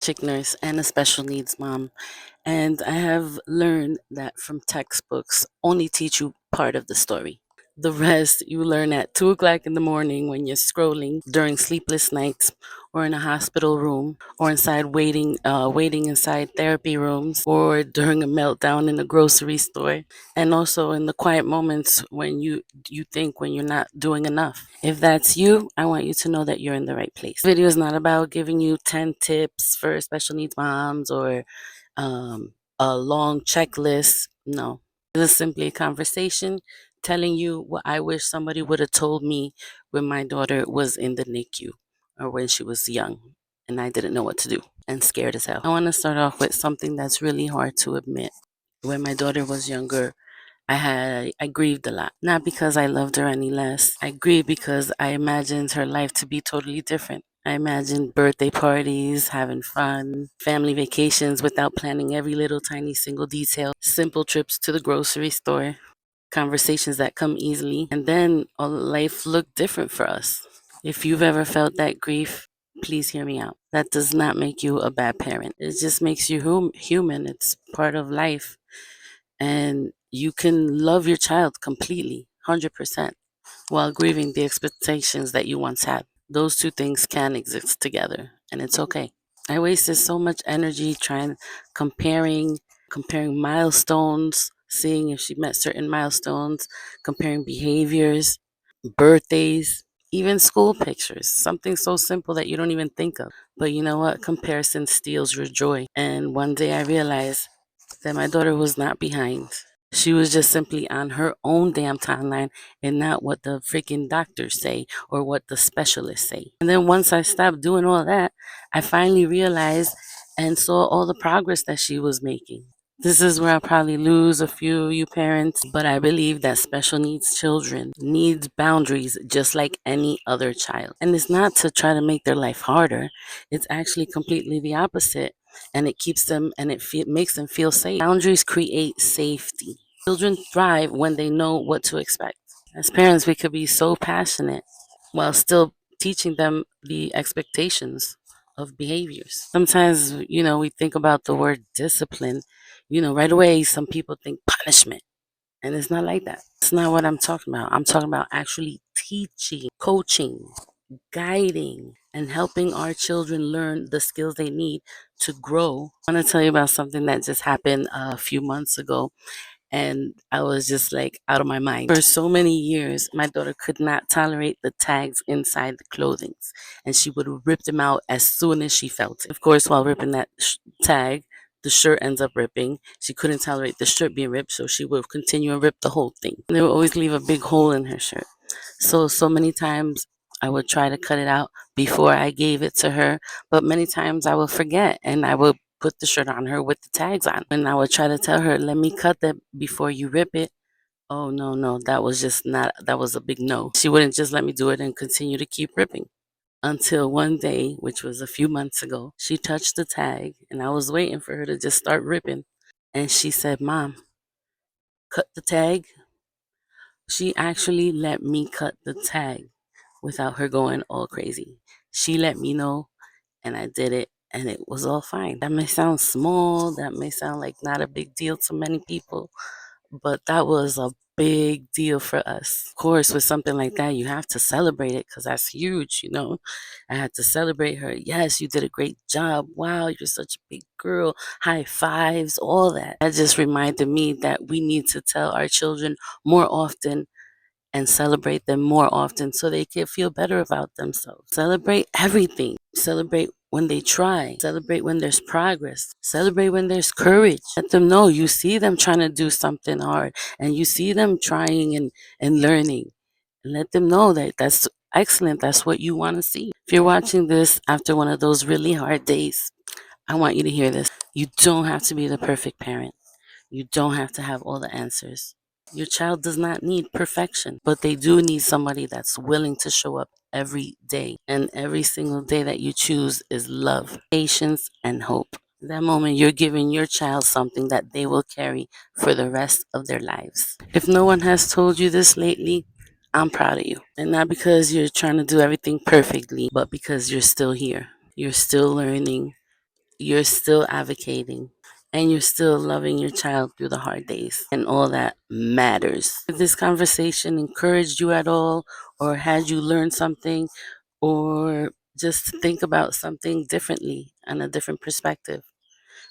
pediatric nurse and a special needs mom, and I have learned that from textbooks only teach you part of the story. The rest you learn at 2 o'clock in the morning when you're scrolling during sleepless nights, or in a hospital room, or inside waiting inside therapy rooms, or during a meltdown in a grocery store, and also in the quiet moments when you think when you're not doing enough. If that's you, I want you to know that you're in the right place. This video is not about giving you 10 tips for special needs moms or a long checklist. No, this is simply a conversation telling you what I wish somebody would have told me when my daughter was in the NICU or when she was young and I didn't know what to do and scared as hell. I want to start off with something that's really hard to admit. When my daughter was younger, I grieved a lot. Not because I loved her any less. I grieved because I imagined her life to be totally different. I imagined birthday parties, having fun, family vacations without planning every little tiny single detail, simple trips to the grocery store, conversations that come easily, and then all life looked different for us. If you've ever felt that grief, please hear me out. That does not make you a bad parent. It just makes you human. It's part of life. And you can love your child completely, 100%, while grieving the expectations that you once had. Those two things can exist together, and it's okay. I wasted so much energy trying comparing milestones, seeing if she met certain milestones, comparing behaviors, birthdays, even school pictures. Something so simple that you don't even think of. But you know what? Comparison steals your joy. And one day I realized that my daughter was not behind. She was just simply on her own damn timeline and not what the freaking doctors say or what the specialists say. And then once I stopped doing all that, I finally realized and saw all the progress that she was making. This is where I'll probably lose a few of you parents, but I believe that special needs children need boundaries just like any other child. And it's not to try to make their life harder. It's actually completely the opposite. And it keeps them and makes them feel safe. Boundaries create safety. Children thrive when they know what to expect. As parents, we could be so passionate while still teaching them the expectations of behaviors. Sometimes, we think about the word discipline, right away, some people think punishment. And it's not like that. It's not what I'm talking about. I'm talking about actually teaching, coaching, guiding, and helping our children learn the skills they need to grow. I want to tell you about something that just happened a few months ago, and I was just like out of my mind. For so many years, my daughter could not tolerate the tags inside the clothing, and she would rip them out as soon as she felt it. Of course, while ripping that tag, the shirt ends up ripping. She couldn't tolerate the shirt being ripped, so she would continue and rip the whole thing. And they would always leave a big hole in her shirt. So many times I would try to cut it out before I gave it to her, but many times I would forget and I would put the shirt on her with the tags on. And I would try to tell her, let me cut that before you rip it. Oh, no, no, that was a big no. She wouldn't just let me do it and continue to keep ripping. Until one day, which was a few months ago, she touched the tag and I was waiting for her to just start ripping. And she said, Mom, cut the tag. She actually let me cut the tag without her going all crazy. She let me know and I did it and it was all fine. That may sound small, that may sound like not a big deal to many people, but that was a big deal for us. Of course, with something like that, you have to celebrate it because that's huge. I had to celebrate her. Yes, you did a great job. Wow, you're such a big girl. High fives, all that. That just reminded me that we need to tell our children more often and celebrate them more often so they can feel better about themselves. Celebrate everything. Celebrate when they try. Celebrate when there's progress. Celebrate when there's courage. Let them know you see them trying to do something hard and you see them trying and learning. And let them know that that's excellent. That's what you want to see. If you're watching this after one of those really hard days, I want you to hear this. You don't have to be the perfect parent. You don't have to have all the answers. Your child does not need perfection, but they do need somebody that's willing to show up every day. And every single day that you choose is love, patience, and hope. That moment, you're giving your child something that they will carry for the rest of their lives. If no one has told you this lately, I'm proud of you. And not because you're trying to do everything perfectly, but because you're still here. You're still learning. you're still advocating and you're still loving your child through the hard days, and all that matters. If this conversation encouraged you at all, or had you learn something, or just think about something differently and a different perspective,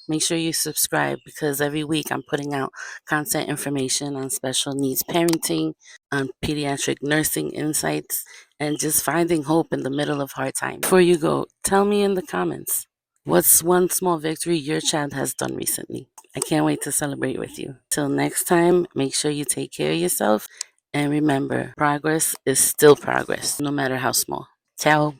make sure you subscribe, because every week I'm putting out content information on special needs parenting, on pediatric nursing insights, and just finding hope in the middle of hard times. Before you go, tell me in the comments, what's one small victory your child has done recently? I can't wait to celebrate with you. Till next time, make sure you take care of yourself, and remember, progress is still progress, no matter how small. Ciao.